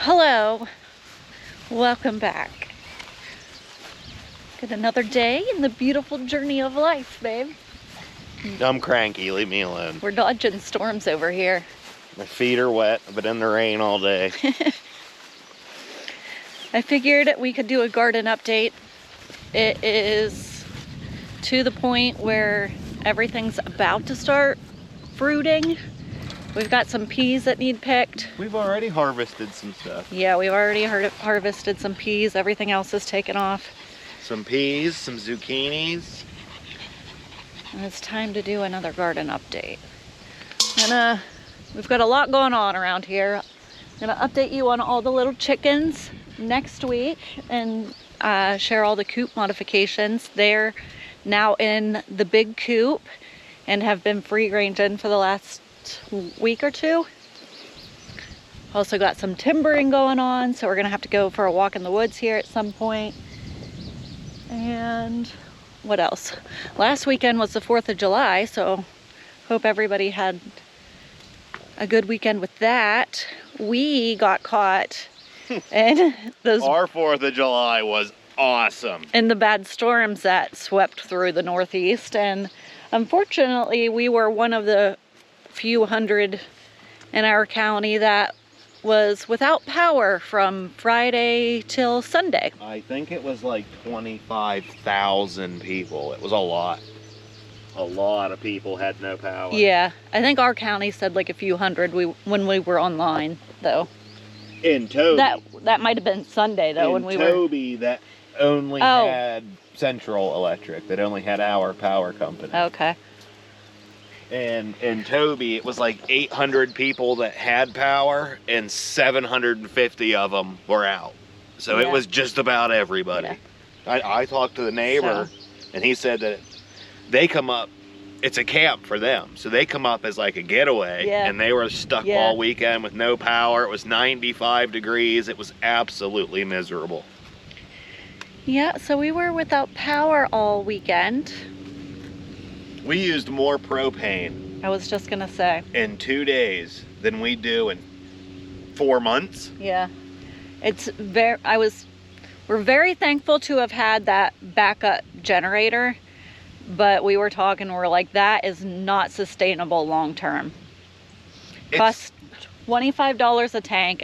Hello, welcome back. Got another day in the beautiful journey of life, babe. I'm cranky, leave me alone. We're dodging storms over here. My feet are wet, I've been in the rain all day. I figured we could do a garden update. It is to the point where everything's about to start fruiting. We've got some peas that need picked. We've already harvested some stuff. Yeah, we've already harvested some peas. Everything else is taken off. Some peas, some zucchinis. And it's time to do another garden update. And we've got a lot going on around here. I'm gonna update you on all the little chickens next week and share all the coop modifications. They're now in the big coop and have been free ranging for the last week or two. Also got some timbering going on, so we're gonna have to go for a walk in the woods here at some point. And what else? Last weekend was the 4th of July, so hope everybody had a good weekend with that. We got caught in those... Our 4th of July was awesome. In the bad storms that swept through the Northeast, and unfortunately we were one of the few hundred in our county that was without power from Friday till Sunday. I think it was like 25,000 people. It was a lot. A lot of people had no power. Yeah, I think our county said like a few hundred when we were online, though. In Toby. That might have been Sunday, though, when we were... In Toby, that only had Central Electric. That only had our power company. Okay. And in Toby, it was like 800 people that had power, and 750 of them were out. So it was just about everybody. Yeah. I talked to the neighbor, and he said that they come up, it's a camp for them. So they come up as like a getaway, and they were stuck all weekend with no power. It was 95 degrees. It was absolutely miserable. Yeah, so we were without power all weekend. We used more propane. I was just gonna say. In 2 days than we do in 4 months. Yeah, we're very thankful to have had that backup generator, but we were talking, we're like, that is not sustainable long term. Costs $25 a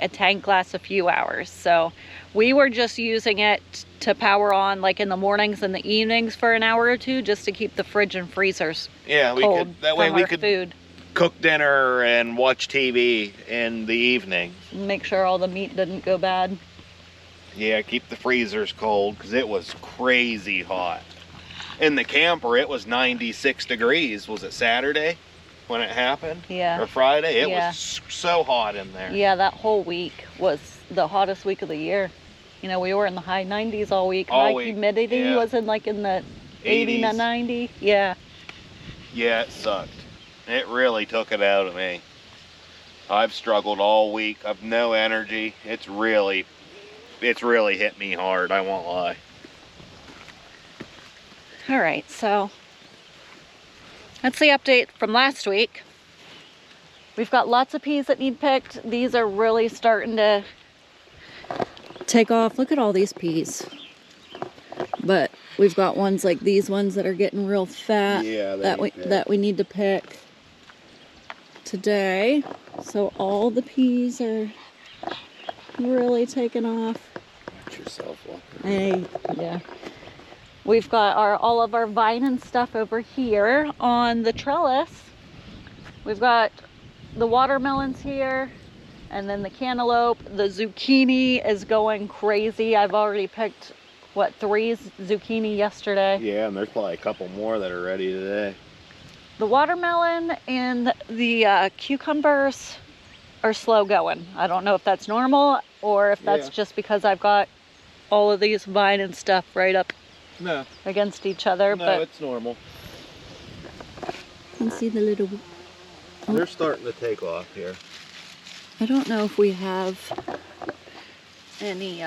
tank lasts a few hours. So we were just using it to power on like in the mornings and the evenings for an hour or two, just to keep the fridge and freezers cold. That way we could cook dinner and watch TV in the evening. Make sure all the meat didn't go bad. Yeah, keep the freezers cold, because it was crazy hot. In the camper, it was 96 degrees. Was it Saturday when it happened? Yeah. Or Friday? It was so hot in there. Yeah, that whole week was the hottest week of the year. You know, we were in the high 90s all week. Humidity was in like in the 80 to 90. Yeah. Yeah, it sucked. It really took it out of me. I've struggled all week. I've no energy. It's really hit me hard, I won't lie. All right, so that's the update from last week. We've got lots of peas that need picked. These are really starting to take off. Look at all these peas. But we've got ones like these ones that are getting real fat that we need to pick today. So all the peas are really taking off. Get yourself up. Yeah. We've got all of our vine and stuff over here on the trellis. We've got the watermelons here, and then the cantaloupe. The zucchini is going crazy. I've already picked, 3 zucchini yesterday. Yeah, and there's probably a couple more that are ready today. The watermelon and the cucumbers are slow going. I don't know if that's normal or if that's just because I've got all of these vine and stuff right up against each other. No, it's normal. You can see the little... They're starting to take off here. I don't know if we have any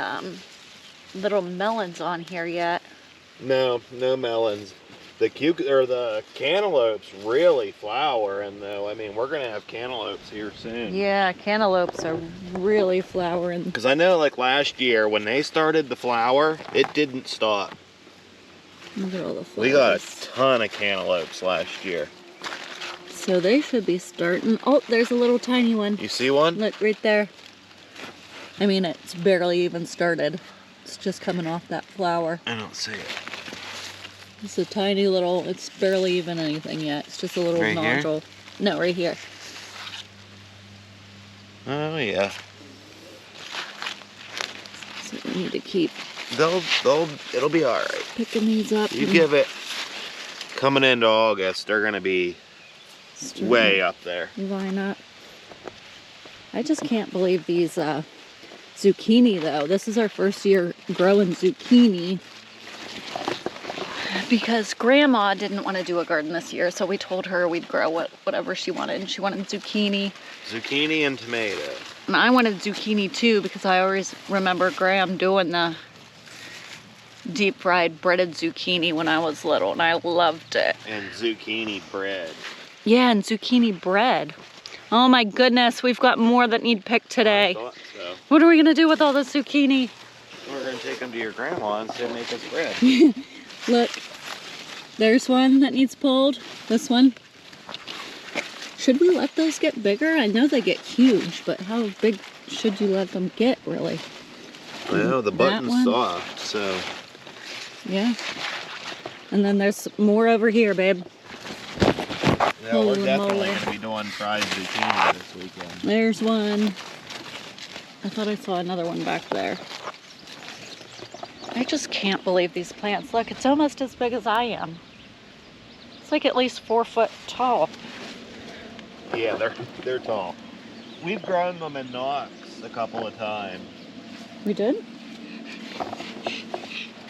little melons on here yet. No melons. the cantaloupes really flowering though. I mean, we're gonna have cantaloupes here soon. Yeah, cantaloupes are really flowering. Because I know, like last year when they started the flower, it didn't stop. Look at all the flowers. We got a ton of cantaloupes last year. So they should be starting. Oh, there's a little tiny one. You see one? Look right there. I mean, it's barely even started. It's just coming off that flower. I don't see it. It's a tiny little, it's barely even anything yet. It's just a little Right here? nodule. No, right here. Oh yeah. So we need to keep It'll be all right. picking these up. You give it, coming into August, they're gonna be way up there. Why not? I just can't believe these zucchini though. This is our first year growing zucchini because Grandma didn't want to do a garden this year, so we told her we'd grow whatever she wanted. And she wanted zucchini. Zucchini and tomato. And I wanted zucchini too because I always remember Graham doing the deep fried breaded zucchini when I was little, and I loved it. And zucchini bread. Yeah, and zucchini bread. Oh my goodness, we've got more that need picked today. I thought so. What are we gonna do with all the zucchini? We're gonna take them to your grandma and say make us bread. Look, there's one that needs pulled. This one. Should we let those get bigger? I know they get huge, but how big should you let them get, really? Well, the button's soft, so. Yeah. And then there's more over here, babe. Yeah, we're Holy definitely moly. going to be doing fried zucchini this weekend. There's one. I thought I saw another one back there. I just can't believe these plants. Look, it's almost as big as I am. It's like at least 4 foot tall. Yeah, they're tall. We've grown them in Knox a couple of times. We did?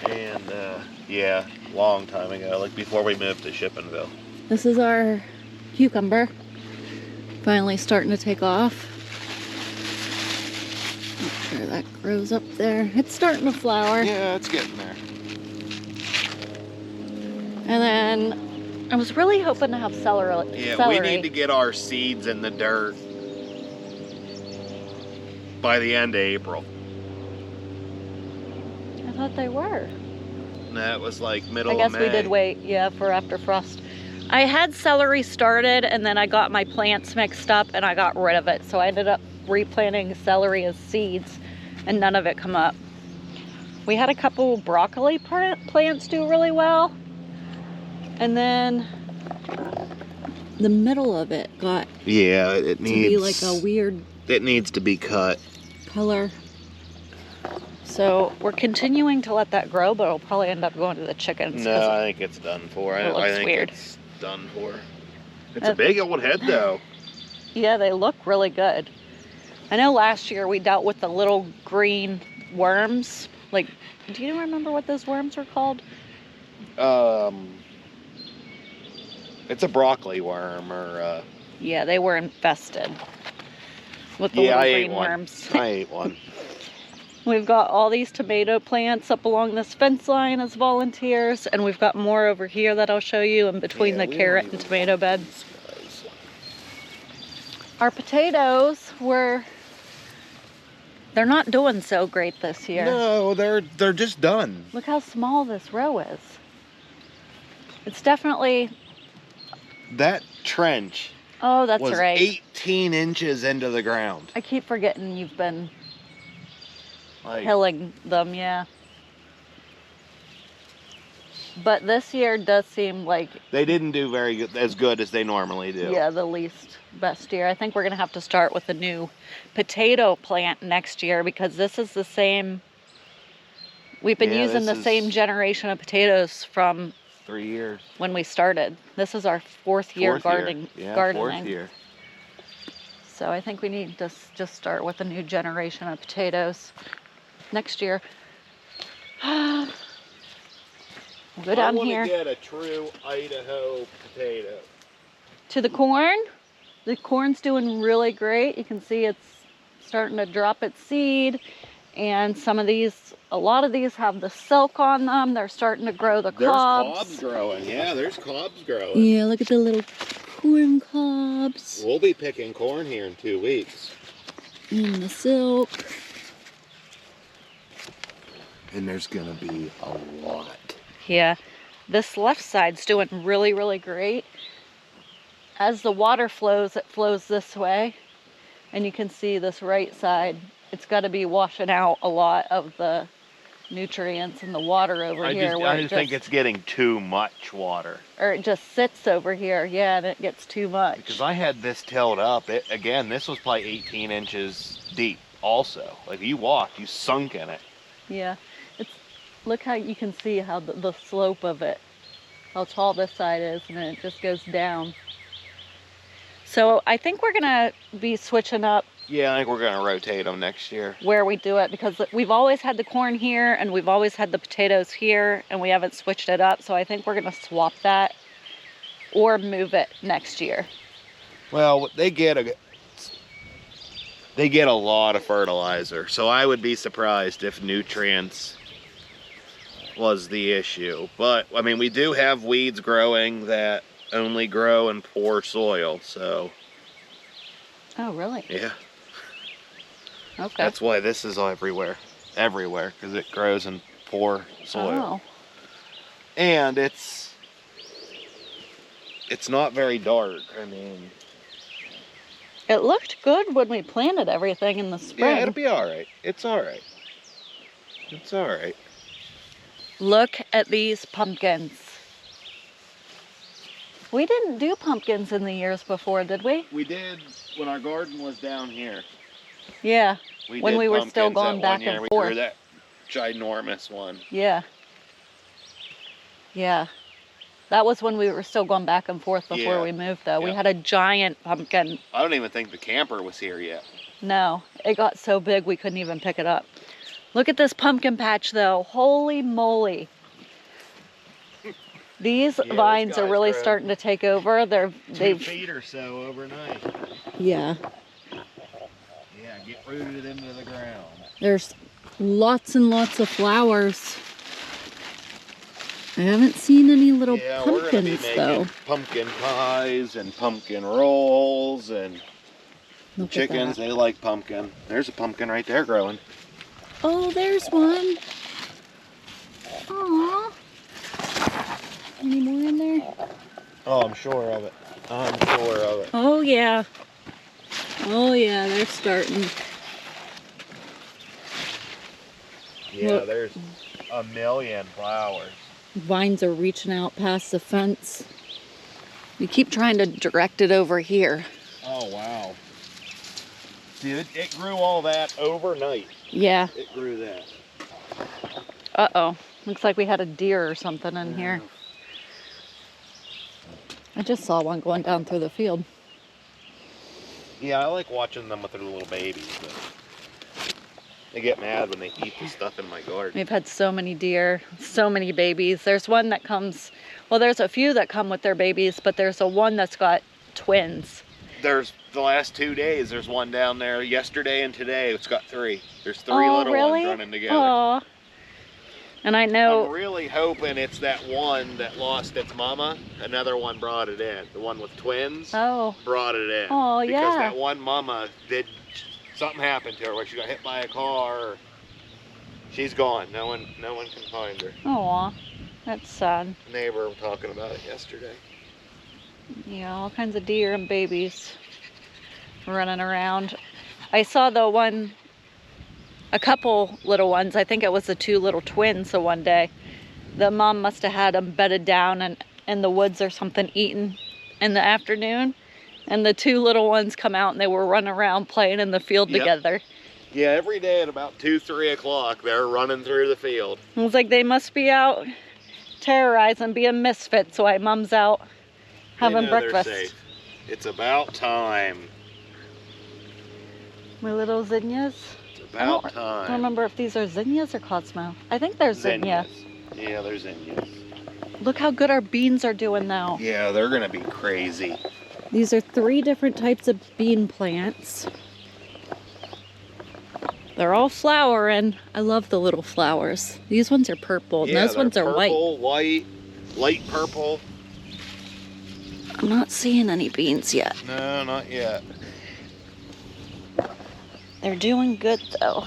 And, yeah, long time ago, like before we moved to Shippensville. This is our cucumber. Finally starting to take off. Make sure that grows up there. It's starting to flower. Yeah, it's getting there. And then I was really hoping to have celery. Yeah, we need to get our seeds in the dirt by the end of April. I thought they were. That was like middle I guess of May. we did wait, yeah, for after frost. I had celery started and then I got my plants mixed up and I got rid of it. So I ended up replanting celery as seeds and none of it come up. We had a couple broccoli plants do really well. And then the middle of it got it needs to be like a weird It needs to be cut. color. So we're continuing to let that grow, but it'll probably end up going to the chickens. No, I think it's done for. It looks I think weird. it's done for. It's a big old head though. Yeah, they look really good. I know last year we dealt with the little green worms. Like, do you remember what those worms were called? It's a broccoli worm or Yeah, they were infested with the little I green ate one. worms. I ate one. We've got all these tomato plants up along this fence line as volunteers, and we've got more over here that I'll show you in between the carrot and tomato beds. Our potatoes they're not doing so great this year. No, they're just done. Look how small this row is. It's definitely, That trench oh, that's was right. 18 inches into the ground. I keep forgetting you've been Like, hilling them, yeah. But this year does seem like, they didn't do as good as they normally do. yeah, the least best year. I think we're going to have to start with a new potato plant next year because this is the same, we've been using the same generation of potatoes from 3 years. when we started. This is our fourth year gardening. Yeah, gardening. 4th year. So I think we need to just start with a new generation of potatoes next year. We'll go down here. I want to get a true Idaho potato. To the corn. The corn's doing really great. You can see it's starting to drop its seed. And some of these, a lot of these have the silk on them. They're starting to grow the There's cobs. cobs growing. Yeah, there's cobs growing. Yeah, look at the little corn cobs. We'll be picking corn here in 2 weeks. And the silk. And there's gonna be a lot. Yeah, this left side's doing really, really great. As the water flows, it flows this way. And you can see this right side, it's got to be washing out a lot of the nutrients in the water over here. I just think it's getting too much water. Or it just sits over here, yeah, and it gets too much. Because I had this tilled up. Again, this was probably 18 inches deep also. Like, you walked, you sunk in it. Yeah, look how you can see how the slope of it, how tall this side is, and then it just goes down. So I think we're gonna be switching up. Yeah, I think we're gonna rotate them next year. Where we do it, because we've always had the corn here and we've always had the potatoes here and we haven't switched it up. So I think we're gonna swap that or move it next year. Well, they get a lot of fertilizer, so I would be surprised if nutrients was the issue. But I mean, we do have weeds growing that only grow in poor soil, so. Oh, really? Yeah. Okay. That's why this is everywhere, because it grows in poor soil. Oh. And it's not very dark. I mean, it looked good when we planted everything in the spring. yeah, it'll be all right. It's all right. It's all right. Look at these pumpkins. We didn't do pumpkins in the years before, did we? We did when our garden was down here. Yeah, when did we were still pumpkins going that back one year. and We forth. grew that ginormous one. Yeah. Yeah. That was when we were still going back and forth before Yeah. we moved, though. We Yeah. had a giant pumpkin. I don't even think the camper was here yet. No, it got so big we couldn't even pick it up. Look at this pumpkin patch, though. Holy moly. These Yeah, vines those are guys really grow starting to take over. 2 They've feet or so overnight. yeah. Yeah, get rooted into the ground. There's lots and lots of flowers. I haven't seen any little Yeah, we're gonna be pumpkins making though. pumpkin pies and pumpkin rolls, and Look at chickens, that. they like pumpkin. There's a pumpkin right there growing. Oh, there's one. Aww. Any more in there? Oh, I'm sure of it. I'm sure of it. Oh yeah. Oh yeah, they're starting. Yeah, Look. there's a million flowers. Vines are reaching out past the fence. We keep trying to direct it over here. Oh, wow. Dude, it grew all that overnight. Yeah. It grew that. Uh-oh. Looks like we had a deer or something in here. I just saw one going down through the field. Yeah, I like watching them with their little babies, but they get mad when they eat the stuff in my garden. We've had so many deer, so many babies. There's one that comes, well, there's a few that come with their babies, but there's a one that's got twins. There's the last 2 days, there's one down there yesterday and today. It's got 3. There's 3 Oh, little really? ones running together. Aw. And I know, I'm really hoping it's that one that lost its mama. Another one brought it in. The one with twins oh, brought it in. Oh, because yeah. that one mama something happened to her where she got hit by a car. Or she's gone. No one can find her. aw, that's sad. Neighbor talking about it yesterday. Yeah, all kinds of deer and babies running around. I saw a couple little ones. I think it was the 2 little twins. So one day, the mom must have had them bedded down and in the woods or something, eating in the afternoon. And the 2 little ones come out and they were running around playing in the field Yep. together. Yeah, every day at about 2-3 o'clock, they're running through the field. I was like, they must be out terrorizing, being misfits while mom's out They having know they're breakfast. safe. It's about time. My little zinnias. It's I don't about time. remember if these are zinnias or Cosmo. I think they're zinnia. Yeah, they're zinnias. Look how good our beans are doing now. Yeah, they're gonna be crazy. These are 3 different types of bean plants. They're all flowering. I love the little flowers. These ones are purple, and those ones are white. Purple, white, light purple. I'm not seeing any beans yet. No, not yet. They're doing good though.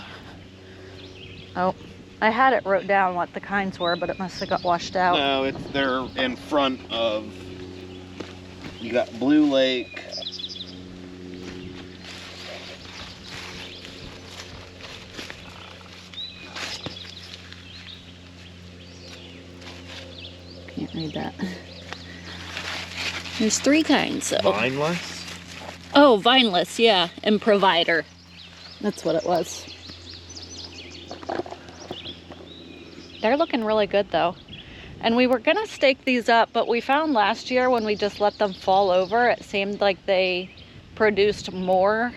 Oh, I had it wrote down what the kinds were, but it must have got washed out. No, they're in front of. You got Blue Lake. Can't read that. There's 3 kinds though. Vineless? Oh, vineless, yeah, and provider. That's what it was. They're looking really good though. And we were gonna stake these up, but we found last year when we just let them fall over, it seemed like they produced more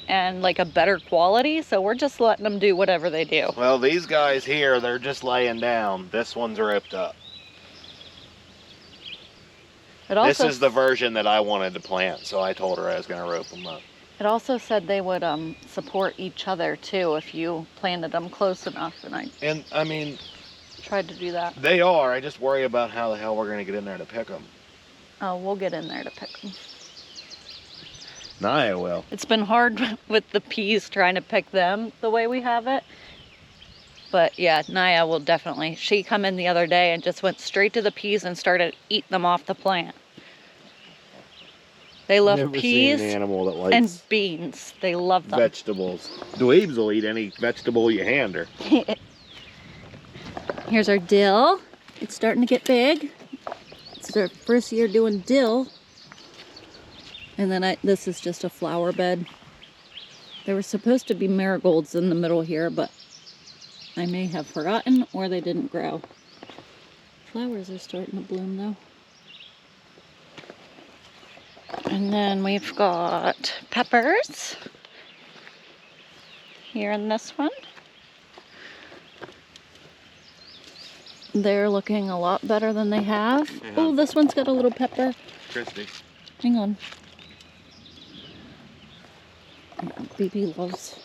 and like a better quality. So we're just letting them do whatever they do. Well, these guys here, they're just laying down. This one's ripped up. This is the version that I wanted to plant, so I told her I was gonna rope them up. It also said they would support each other too if you planted them close enough, and I mean, tried to do that. They are. I just worry about how the hell we're gonna get in there to pick them. Oh, we'll get in there to pick them. Naya will. It's been hard with the peas trying to pick them the way we have it. But yeah, Naya will definitely. She come in the other day and just went straight to the peas and started eating them off the plant. They love Never peas seen an animal that likes and beans. They love them. Vegetables. Dweebs will eat any vegetable you hand her. Here's our dill. It's starting to get big. It's our first year doing dill. And then this is just a flower bed. There were supposed to be marigolds in the middle here, but I may have forgotten or they didn't grow. Flowers are starting to bloom though. And then we've got peppers here in this one. They're looking a lot better than they have. Yeah. Oh, this one's got a little pepper. Crispy. Hang on. BB loves.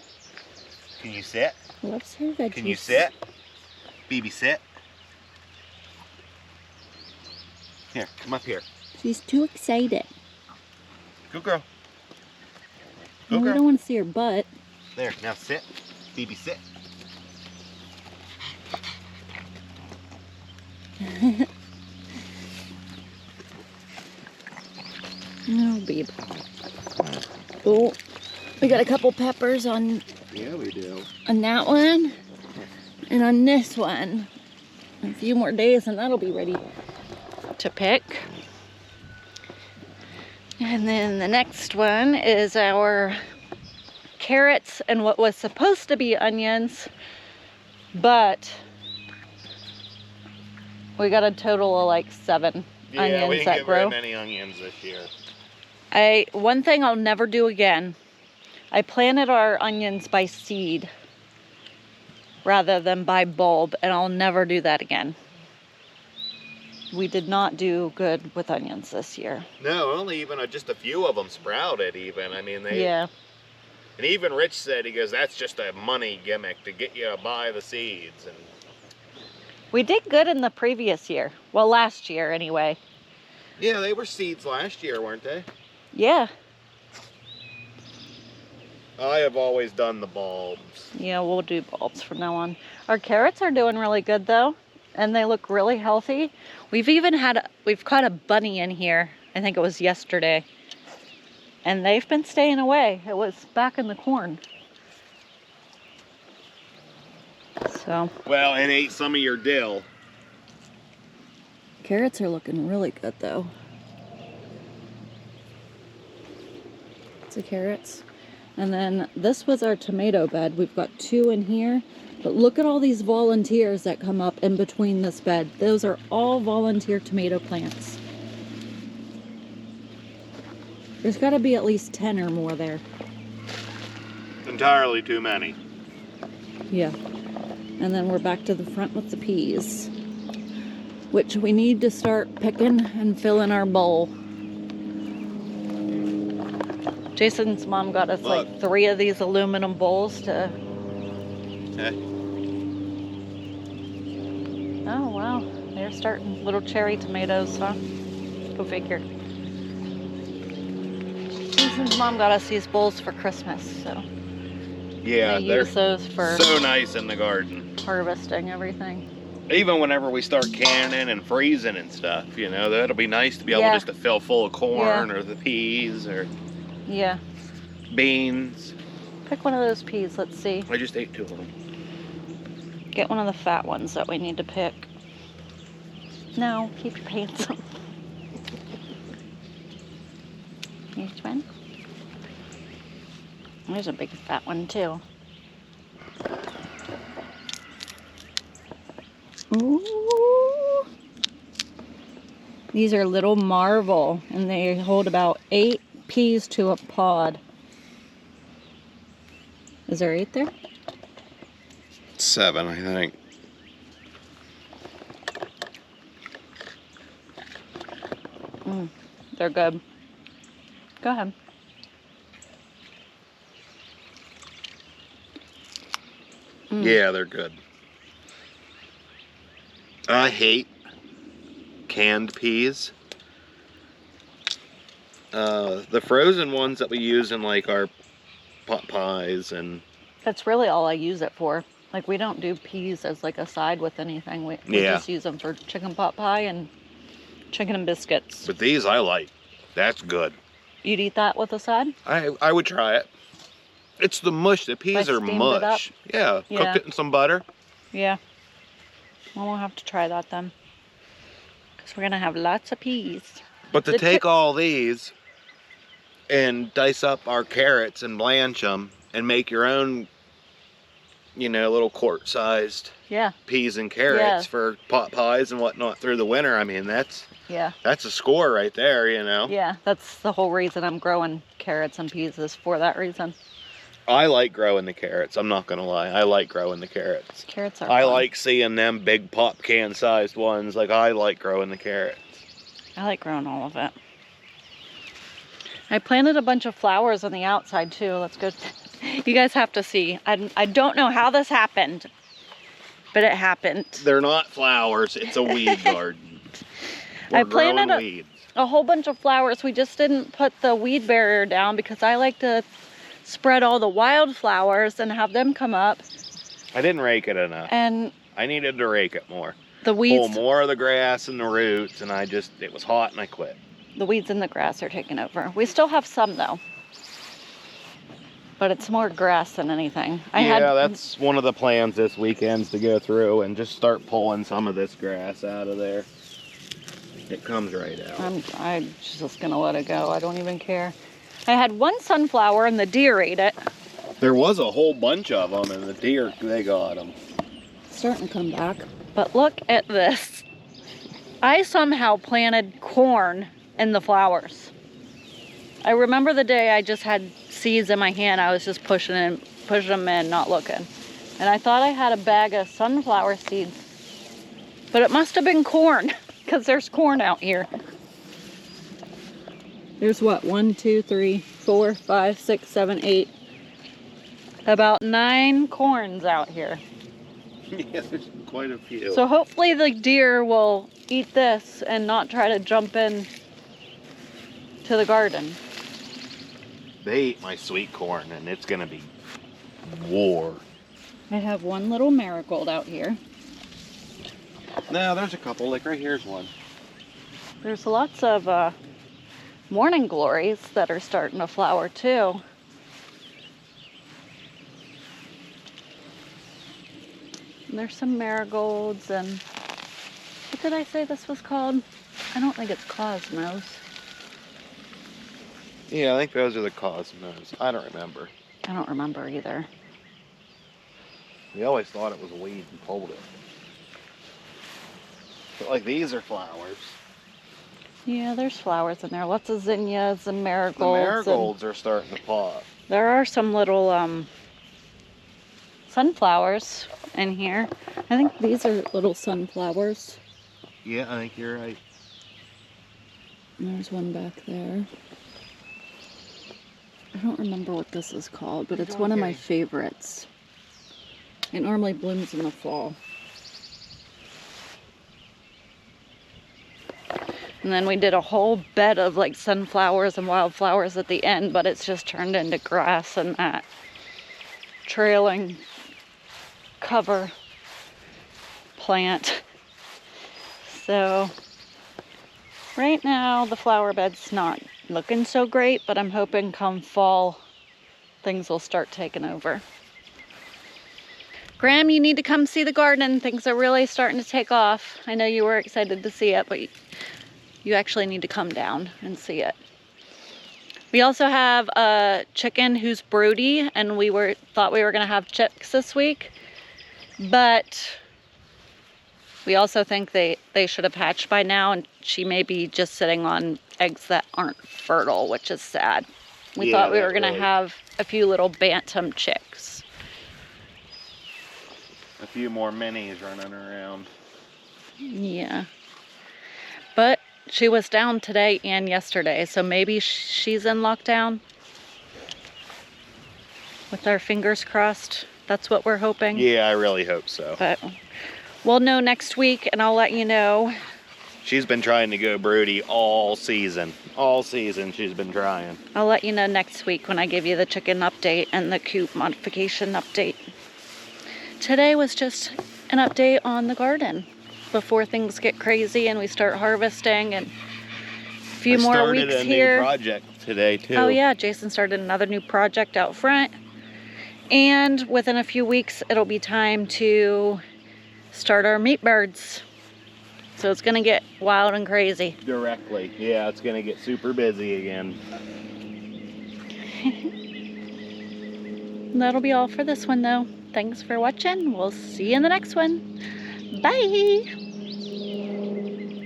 Can you sit? Loves her veggies. Can you sit? BB, sit. Here, come up here. She's too excited. Good girl. Good girl. We don't want to see her butt. There, now sit. BB, sit. Oh, babe. Oh, we got a couple peppers on. Yeah, we do. On that one, and on this one. A few more days, and that'll be ready to pick. And then the next one is our carrots and what was supposed to be onions, but we got a total of like 7 onions we didn't that get grow. very many onions this year. One thing I'll never do again, I planted our onions by seed rather than by bulb, and I'll never do that again. We did not do good with onions this year. No, only even just a few of them sprouted even. I mean, they... Yeah. And even Rich said, he goes, that's just a money gimmick to get you to buy the seeds. And we did good in the previous year. Well, last year anyway. Yeah, they were seeds last year, weren't they? Yeah. I have always done the bulbs. Yeah, we'll do bulbs from now on. Our carrots are doing really good though, and they look really healthy. We've caught a bunny in here. I think it was yesterday. And they've been staying away. It was back in the corn. So. Well, it ate some of your dill. Carrots are looking really good though. It's the carrots. And then this was our tomato bed. We've got 2 in here. But look at all these volunteers that come up in between this bed. Those are all volunteer tomato plants. There's got to be at least 10 or more there. Entirely too many. Yeah. And then we're back to the front with the peas, which we need to start picking and filling our bowl. Jason's mom got us like 3 of these aluminum bowls to Okay. Oh, wow. They're starting little cherry tomatoes, huh? Go figure. Susan's mom got us these bowls for Christmas, so Yeah, they they're use those for so nice in the garden. harvesting everything. Even whenever we start canning and freezing and stuff, you know, that'll be nice to be able Yeah. just to fill full of corn Yeah. or the peas or Yeah. beans. Pick one of those peas, let's see. I just ate 2 of them. Get one of the fat ones that we need to pick. No, keep your pants on. Each one. There's a big fat one too. Ooh. These are little marvel, and they hold about 8 peas to a pod. Is there 8 there? 7, I think. They're good. Go ahead. Yeah, they're good. I hate canned peas. The frozen ones that we use in like our pot pies and... That's really all I use it for. Like, we don't do peas as like a side with anything. We just use them for chicken pot pie and chicken and biscuits. But these I like. That's good. You'd eat that with a side? I would try it. It's the mush. The peas are mush. Yeah, cooked it in some butter. Yeah. Well, we'll have to try that then. Because we're going to have lots of peas. But to take all these and dice up our carrots and blanch them and make your own, you know, little quart-sized peas and carrots for pot pies and whatnot through the winter, I mean, that's a score right there, you know? Yeah, that's the whole reason I'm growing carrots and peas is for that reason. I like growing the carrots. I'm not going to lie. I like growing the carrots. Carrots are I fun. like seeing them big pop can sized ones. Like, I like growing the carrots. I like growing all of it. I planted a bunch of flowers on the outside too. Let's go. You guys have to see. I don't know how this happened, but it happened. They're not flowers. It's a weed garden. I planted a whole bunch of flowers. We just didn't put the weed barrier down because I like to spread all the wildflowers and have them come up. I didn't rake it enough. And I needed to rake it more. The weeds. Pull more of the grass and the roots, and it was hot and I quit. The weeds and the grass are taking over. We still have some though. But it's more grass than anything. That's one of the plans this weekend's to go through and just start pulling some of this grass out of there. It comes right out. I'm just gonna let it go. I don't even care. I had one sunflower and the deer ate it. There was a whole bunch of them and the deer, they got them. Starting to come back. But look at this. I somehow planted corn in the flowers. I remember the day I just had seeds in my hand. I was just pushing them in, not looking. And I thought I had a bag of sunflower seeds. But it must have been corn, because there's corn out here. There's what, 1, 2, 3, 4, 5, 6, 7, 8. About 9 corns out here. Yeah, there's quite a few. So hopefully the deer will eat this and not try to jump in to the garden. They ate my sweet corn and it's gonna be war. I have one little marigold out here. No, there's a couple. Like right here's one. There's lots of morning glories that are starting to flower too. And there's some marigolds and what did I say this was called? I don't think it's cosmos. Yeah, I think those are the cosmos. I don't remember. I don't remember either. We always thought it was a weed and pulled it. But like these are flowers. Yeah, there's flowers in there. Lots of zinnias and marigolds. The marigolds are starting to pop. There are some little sunflowers in here. I think these are little sunflowers. Yeah, I think you're right. And there's one back there. I don't remember what this is called, but it's one of my favorites. It normally blooms in the fall. And then we did a whole bed of like sunflowers and wildflowers at the end, but it's just turned into grass and that trailing cover plant. So right now the flower bed's not looking so great, but I'm hoping come fall things will start taking over. Graham, you need to come see the garden. Things are really starting to take off. I know you were excited to see it, but you actually need to come down and see it. We also have a chicken who's broody, and thought we were gonna have chicks this week, but we also think they should have hatched by now, and she may be just sitting on eggs that aren't fertile, which is sad. We thought we were gonna have a few little bantam chicks. A few more minis running around. Yeah. But she was down today and yesterday, so maybe she's in lockdown. With our fingers crossed. That's what we're hoping. Yeah, I really hope so. But we'll know next week, and I'll let you know. She's been trying to go broody all season. All season she's been trying. I'll let you know next week when I give you the chicken update and the coop modification update. Today was just an update on the garden before things get crazy and we start harvesting, and a few more weeks here. I started a new project today too. Oh yeah, Jason started another new project out front. And within a few weeks, it'll be time to start our meat birds. So it's gonna get wild and crazy. Directly, yeah, it's gonna get super busy again. That'll be all for this one though. Thanks for watching. We'll see you in the next one. Bye.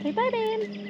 Say bye, babe.